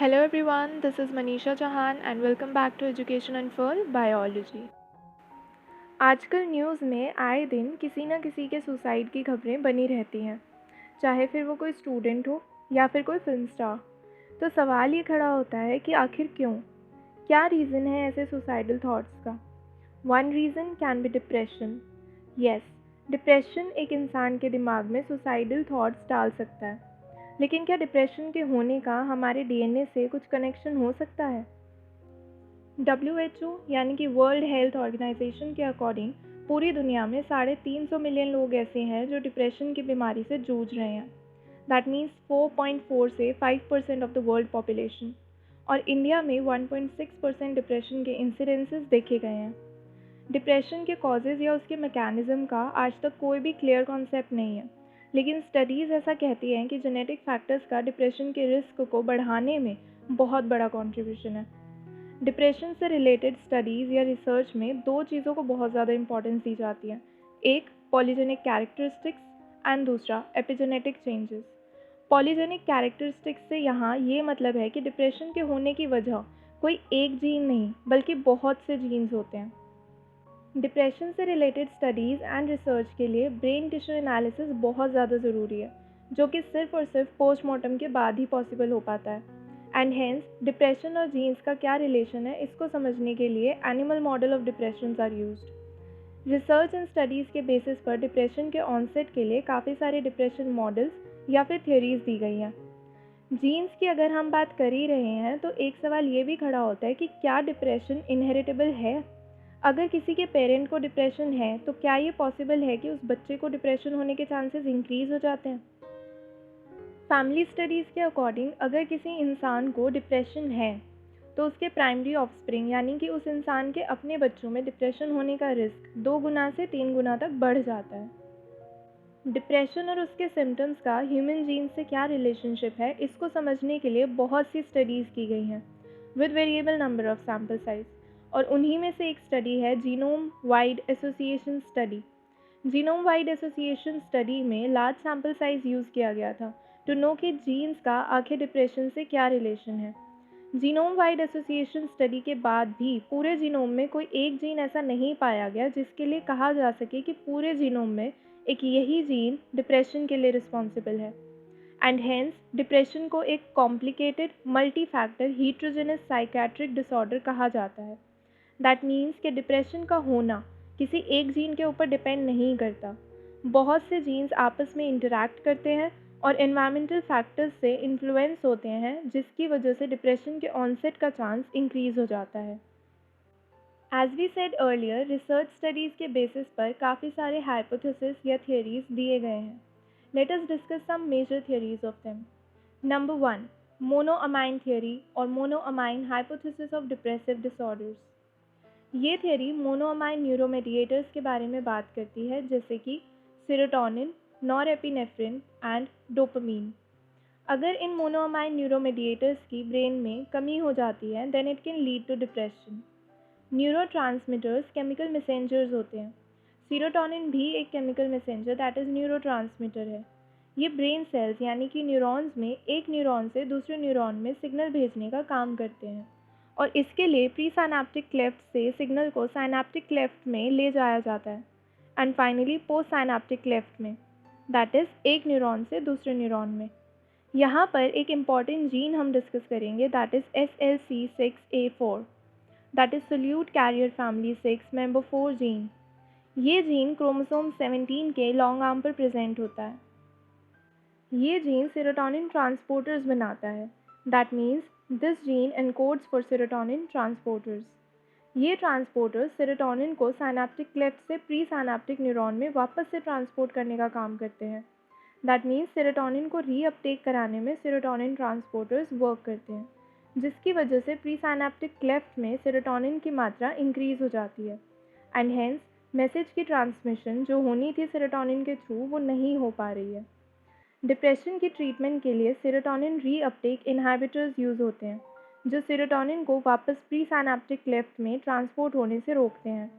Hello everyone, this is Manisha Chauhan and welcome back to Education Unfurled Biology। आजकल news में आए दिन किसी न किसी के सुसाइड की खबरें बनी रहती हैं, चाहे फिर वो कोई स्टूडेंट हो या फिर कोई फिल्म स्टार। तो सवाल ये खड़ा होता है कि आखिर क्यों? क्या रीज़न है ऐसे सुसाइडल थॉट्स का? One reason can be depression. Yes, depression एक इंसान के दिमाग में सुसाइडल थॉट्स डाल सकता है। लेकिन क्या डिप्रेशन के होने का हमारे डीएनए से कुछ कनेक्शन हो सकता है? WHO यानी कि वर्ल्ड हेल्थ ऑर्गेनाइजेशन के अकॉर्डिंग पूरी दुनिया में 350 मिलियन लोग ऐसे हैं जो डिप्रेशन की बीमारी से जूझ रहे हैं। दैट मीन्स 4.4 से 5% ऑफ द वर्ल्ड पॉपुलेशन। और इंडिया में 1.6% डिप्रेशन के इंसिडेंसेस देखे गए हैं। डिप्रेशन के कॉजेज़ या उसके मैकेनिज़्म का आज तक कोई भी क्लियर कॉन्सेप्ट नहीं है, लेकिन स्टडीज़ ऐसा कहती हैं कि जेनेटिक फैक्टर्स का डिप्रेशन के रिस्क को बढ़ाने में बहुत बड़ा कंट्रीब्यूशन है। डिप्रेशन से रिलेटेड स्टडीज़ या रिसर्च में दो चीज़ों को बहुत ज़्यादा इंपॉर्टेंस दी जाती है, एक पॉलीजेनिक कैरेक्टरिस्टिक्स एंड दूसरा एपिजेनेटिक चेंजेस। पॉलीजेनिक कैरेक्टरिस्टिक्स से यहाँ ये मतलब है कि डिप्रेशन के होने की वजह कोई एक जीन नहीं बल्कि बहुत से जीन्स होते हैं। डिप्रेशन से रिलेटेड स्टडीज़ एंड रिसर्च के लिए ब्रेन टिश्यू एनालिसिस बहुत ज़्यादा ज़रूरी है, जो कि सिर्फ और सिर्फ पोस्टमार्टम के बाद ही पॉसिबल हो पाता है। एंड हेंस डिप्रेशन और जीन्स का क्या रिलेशन है, इसको समझने के लिए animal model of depression are used. Research and studies के बेसिस पर डिप्रेशन के ऑनसेट के लिए काफ़ी सारे डिप्रेशन मॉडल्स या फिर थ्योरीज दी गई हैं। जीन्स की अगर हम बात कर ही रहे हैं तो एक सवाल ये भी खड़ा होता है कि क्या डिप्रेशन इनहेरिटेबल है? अगर किसी के पेरेंट को डिप्रेशन है तो क्या ये पॉसिबल है कि उस बच्चे को डिप्रेशन होने के चांसेस इंक्रीज़ हो जाते हैं? फैमिली स्टडीज़ के अकॉर्डिंग अगर किसी इंसान को डिप्रेशन है तो उसके प्राइमरी ऑफस्प्रिंग यानी कि उस इंसान के अपने बच्चों में डिप्रेशन होने का रिस्क 2 गुना से 3 गुना तक बढ़ जाता है। डिप्रेशन और उसके सिम्टम्स का ह्यूमन जीन से क्या रिलेशनशिप है, इसको समझने के लिए बहुत सी स्टडीज़ की गई हैं with variable number of sample size. और उन्हीं में से एक स्टडी है genome wide association study. Genome wide association study में लार्ज सैम्पल साइज यूज़ किया गया था टू नो कि जीन्स का आखिर डिप्रेशन से क्या रिलेशन है। जीनोम वाइड एसोसिएशन स्टडी के बाद भी पूरे जीनोम में कोई एक जीन ऐसा नहीं पाया गया जिसके लिए कहा जा सके कि पूरे जीनोम में एक यही जीन डिप्रेशन के लिए रिस्पॉन्सिबल है। एंड हेंस डिप्रेशन को एक complicated multi factor heterogeneous psychiatric disorder कहा जाता है। दैट मीन्स कि डिप्रेशन का होना किसी एक जीन के ऊपर डिपेंड नहीं करता। बहुत से जीन्स आपस में इंटरैक्ट करते हैं और एनवायरमेंटल फैक्टर्स से इन्फ्लुएंस होते हैं, जिसकी वजह से डिप्रेशन के ऑनसेट का चांस इंक्रीज़ हो जाता है। As we said earlier, research studies के बेसिस पर काफ़ी सारे हाइपोथेसिस या थियरीज दिए गए हैं। Let us discuss some major theories of them. Number 1, monoamine theory और monoamine hypothesis of depressive disorders. ये थियरी मोनोअमाइन न्यूरोमेडिएटर्स के बारे में बात करती है, जैसे कि सेरोटोनिन, नॉरएपिनेफ्रिन एंड डोपामीन। अगर इन मोनोअमाइन न्यूरोमेडिएटर्स की ब्रेन में कमी हो जाती है then it can lead to depression. Neurotransmitters chemical messengers होते हैं। सेरोटोनिन भी एक chemical messenger that is neurotransmitter है। ये ब्रेन सेल्स यानी कि न्यूरॉन्स में एक न्यूरॉन से दूसरे न्यूरॉन में सिग्नल भेजने का काम करते हैं और इसके लिए प्री साइनेप्टिक क्लेफ्ट से सिग्नल को साइनेप्टिक क्लेफ्ट में ले जाया जाता है and finally post synaptic cleft में, दैट इज़ एक न्यूरॉन से दूसरे न्यूरॉन में। यहाँ पर एक इम्पॉर्टेंट जीन हम डिस्कस करेंगे that is SLC6A4, that is solute carrier family 6 member 4 gene. ये जीन क्रोमोसोम 17 के लॉन्ग आर्म पर प्रेजेंट होता है। ये जीन सेरोटोनिन ट्रांसपोर्टर्स बनाता है। That means this gene encodes for serotonin transporters. ये ट्रांसपोर्टर्स सेरोटोनिन को साइनेप्टिक क्लेफ्ट से प्री साइनेप्टिक न्यूरॉन में वापस से ट्रांसपोर्ट करने का काम करते हैं। दैट मीन्स सेरोटोनिन को रीअपटेक कराने में सेरोटोनिन ट्रांसपोर्टर्स वर्क करते हैं, जिसकी वजह से प्री साइनेप्टिक क्लेफ्ट में सेरोटोनिन की मात्रा इंक्रीज़ हो जाती है एंड हेंस मैसेज की ट्रांसमिशन जो होनी थी सेरोटोनिन के थ्रू वो नहीं हो पा रही है। डिप्रेशन की ट्रीटमेंट के लिए सेरोटोनिन रीअपटेक इनहिबिटर्स यूज़ होते हैं, जो सेरोटोनिन को वापस प्री साइनेप्टिक क्लेफ्ट में ट्रांसपोर्ट होने से रोकते हैं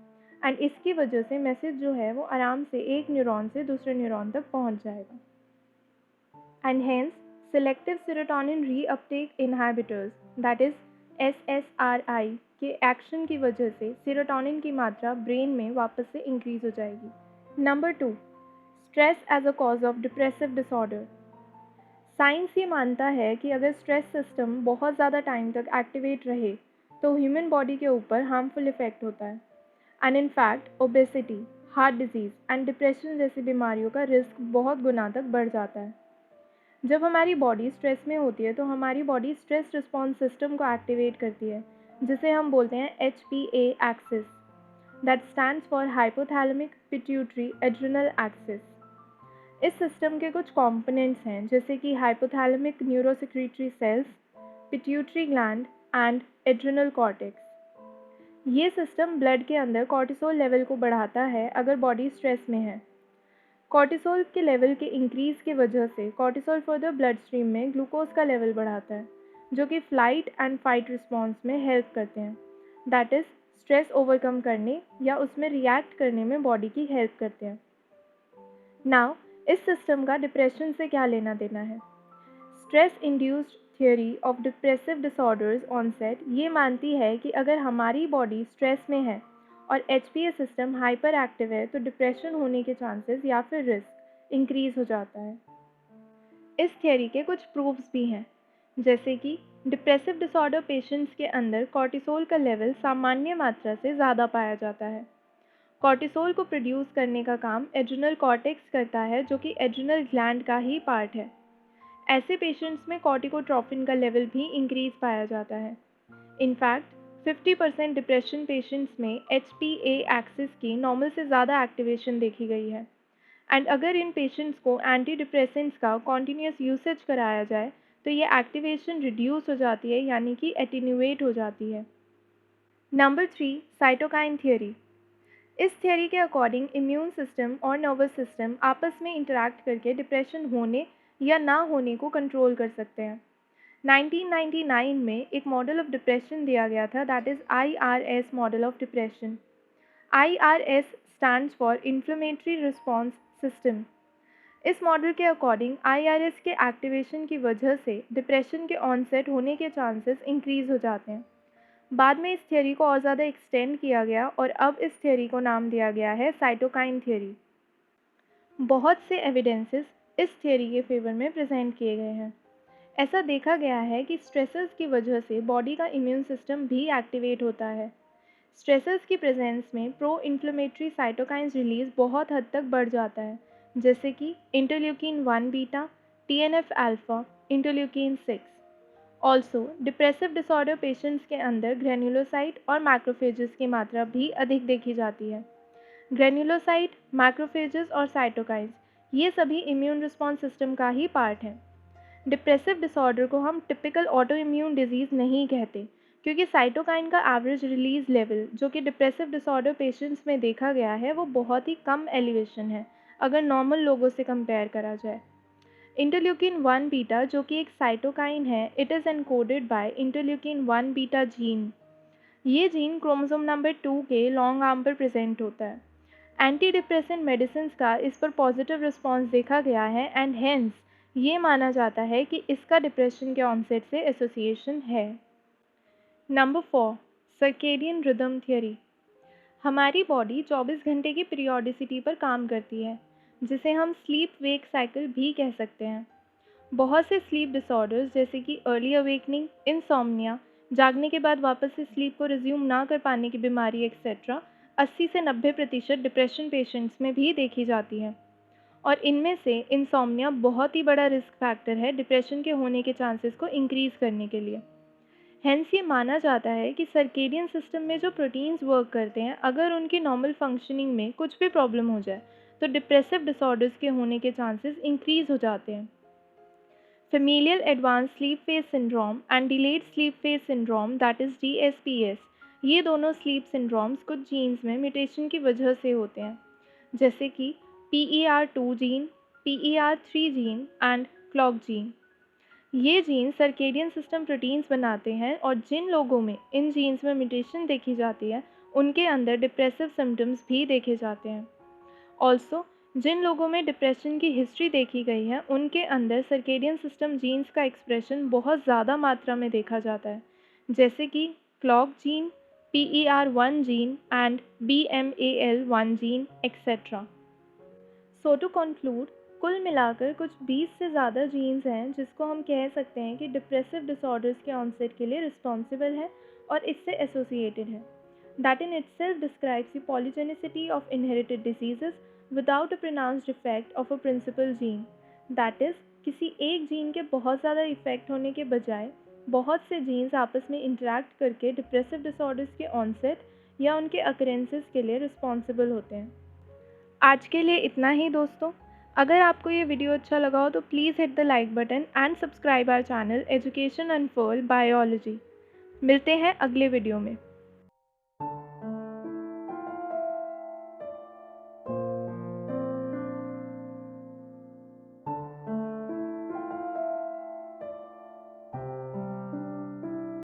एंड इसकी वजह से मैसेज जो है वो आराम से एक न्यूरॉन से दूसरे न्यूरॉन तक पहुंच जाएगा and hence selective serotonin reuptake inhibitors that is SSRI के एक्शन की वजह से सेरोटोनिन की मात्रा ब्रेन में वापस से इंक्रीज हो जाएगी। Number 2, stress as a cause of depressive disorder. Science ये मानता है कि अगर स्ट्रेस सिस्टम बहुत ज़्यादा टाइम तक एक्टिवेट रहे तो ह्यूमन बॉडी के ऊपर हार्मफुल इफेक्ट होता है and in fact obesity, heart disease and depression जैसी बीमारियों का रिस्क बहुत गुना तक बढ़ जाता है। जब हमारी बॉडी स्ट्रेस में होती है तो हमारी बॉडी स्ट्रेस रिस्पॉन्स सिस्टम को एक्टिवेट करती है, जिसे हम बोलते हैं HPA axis, that stands for hypothalamic pituitary adrenal axis. इस सिस्टम के कुछ कंपोनेंट्स हैं जैसे कि hypothalamic neurosecretory cells, pituitary gland and adrenal cortex. ये सिस्टम ब्लड के अंदर कॉर्टिसोल लेवल को बढ़ाता है अगर बॉडी स्ट्रेस में है। कॉर्टिसोल के लेवल के इंक्रीज़ की वजह से कॉर्टिसोल फर्दर ब्लड स्ट्रीम में ग्लूकोज का लेवल बढ़ाता है, जो कि फ्लाइट एंड फाइट रिस्पॉन्स में हेल्प करते हैं, दैट इज़ स्ट्रेस ओवरकम करने या उसमें रिएक्ट करने में बॉडी की हेल्प करते हैं। नाउ इस सिस्टम का डिप्रेशन से क्या लेना देना है? Stress induced theory of depressive disorders onset ये मानती है कि अगर हमारी बॉडी स्ट्रेस में है और HPA सिस्टम हाइपर एक्टिव है तो डिप्रेशन होने के चांसेस या फिर रिस्क इंक्रीज हो जाता है। इस थियोरी के कुछ प्रूफ्स भी हैं, जैसे कि डिप्रेसिव डिसऑर्डर पेशेंट्स के अंदर कॉर्टिसोल का लेवल सामान्य मात्रा से ज़्यादा पाया जाता है। कॉर्टिसोल को प्रोड्यूस करने का काम एड्रिनल कॉर्टेक्स करता है, जो कि एड्रिनल ग्लैंड का ही पार्ट है। ऐसे पेशेंट्स में कॉर्टिकोट्रोपिन का लेवल भी इंक्रीज पाया जाता है। इनफैक्ट 50% डिप्रेशन पेशेंट्स में HPA एक्सिस की नॉर्मल से ज़्यादा एक्टिवेशन देखी गई है एंड अगर इन पेशेंट्स को एंटी डिप्रेसेंट्स का कॉन्टीन्यूस यूसेज कराया जाए तो ये एक्टिवेशन रिड्यूस हो जाती है, यानी कि एटीन्यूएट हो जाती है। Number 3, cytokine theory. इस थियोरी के अकॉर्डिंग इम्यून सिस्टम और नर्वस सिस्टम आपस में इंटरैक्ट करके डिप्रेशन होने या ना होने को कंट्रोल कर सकते हैं। 1999 में एक मॉडल ऑफ डिप्रेशन दिया गया था, that is IRS model of depression. IRS stands for inflammatory response system. इस मॉडल के अकॉर्डिंग IRS के एक्टिवेशन की वजह से डिप्रेशन के ऑनसेट होने के चांसेस इंक्रीज हो जाते हैं। बाद में इस थियोरी को और ज़्यादा एक्सटेंड किया गया और अब इस थियोरी को नाम दिया गया है साइटोकाइन थियोरी। बहुत से एविडेंसेस इस थियोरी के फेवर में प्रेजेंट किए गए हैं। ऐसा देखा गया है कि स्ट्रेसर्स की वजह से बॉडी का इम्यून सिस्टम भी एक्टिवेट होता है। स्ट्रेसर्स की प्रेजेंस में प्रो इन्फ्लेमेटरी साइटोकाइंस रिलीज बहुत हद तक बढ़ जाता है, जैसे कि interleukin 1 beta, TNF alpha, interleukin 6। Also depressive disorder patients के अंदर ग्रेन्युलोसाइट और मैक्रोफेजेस की मात्रा भी अधिक देखी जाती है। ग्रेन्युलोसाइट, मैक्रोफेजेस और साइटोकाइंस ये सभी इम्यून रिस्पॉन्स सिस्टम का ही पार्ट हैं। डिप्रेसिव डिसऑर्डर को हम टिपिकल ऑटो इम्यून डिजीज़ नहीं कहते, क्योंकि साइटोकाइन का एवरेज रिलीज लेवल जो कि डिप्रेसिव डिसऑर्डर पेशेंट्स में देखा गया है वो बहुत ही कम एलिवेशन है अगर नॉर्मल लोगों से कंपेयर करा जाए। इंटरल्यूकिन 1 बीटा जो कि एक साइटोकाइन है, it is encoded bye interleukin 1 beta gene. ये जीन क्रोमोसोम नंबर 2 के लॉन्ग आर्म पर प्रेजेंट होता है। एंटी डिप्रेसेंट मेडिसिन का इस पर पॉजिटिव रिस्पॉन्स देखा गया है एंड हेंस ये माना जाता है कि इसका डिप्रेशन के ऑनसेट से एसोसिएशन है। Number 4, circadian rhythm theory. हमारी बॉडी 24 घंटे की पीरियोडिसिटी पर काम करती है, जिसे हम स्लीप वेक साइकिल भी कह सकते हैं। बहुत से स्लीप डिसऑर्डर्स जैसे कि अर्ली अवेकनिंग, इंसोम्निया, जागने के बाद वापस से स्लीप को रिज्यूम ना कर पाने की बीमारी एक्सेट्रा 80 से 90% डिप्रेशन पेशेंट्स में भी देखी जाती है और इनमें से इंसोम्निया बहुत ही बड़ा रिस्क फैक्टर है डिप्रेशन के होने के चांसेस को इंक्रीज़ करने के लिए। हेंस ये माना जाता है कि सर्केडियन सिस्टम में जो प्रोटीन्स वर्क करते हैं, अगर उनकी नॉर्मल फंक्शनिंग में कुछ भी प्रॉब्लम हो जाए तो डिप्रेसिव डिसऑर्डर्स के होने के चांसेस इंक्रीज़ हो जाते हैं। Familial Advanced Sleep Phase Syndrome and Delayed Sleep Phase Syndrome that is DSPS, ये दोनों स्लीप सिंड्रोम्स कुछ जीन्स में म्यूटेशन की वजह से होते हैं, जैसे कि PER2 gene, PER3 gene and clock gene. ये जीन सर्केडियन सिस्टम प्रोटीन्स बनाते हैं और जिन लोगों में इन जीन्स में म्यूटेशन देखी जाती है उनके अंदर डिप्रेसिव सिम्टम्स भी देखे जाते हैं। ऑल्सो जिन लोगों में डिप्रेशन की हिस्ट्री देखी गई है उनके अंदर सर्केडियन सिस्टम जीन्स का एक्सप्रेशन बहुत ज़्यादा मात्रा में देखा जाता है, जैसे कि clock gene, PER1 gene and BMAL1 gene etcetera. So to conclude, कुल मिलाकर कुछ 20 से ज़्यादा जीन्स हैं जिसको हम कह सकते हैं कि डिप्रेसिव डिसऑर्डर्स के ऑनसेट के लिए रिस्पॉन्सिबल है और इससे एसोसिएटेड है। That in itself describes the polygenicity of inherited diseases without a pronounced effect of a principal gene. That is, किसी एक जीन के बहुत ज़्यादा इफेक्ट होने के बजाय बहुत से जीन्स आपस में इंटरेक्ट करके डिप्रेसिव डिसऑर्डर्स के ऑनसेट या उनके अकरेंसेस के लिए रिस्पॉन्सिबल होते हैं। आज के लिए इतना ही दोस्तों। अगर आपको ये वीडियो अच्छा लगा हो तो please hit the like button and subscribe our channel education unfurl biology. मिलते हैं अगले वीडियो में।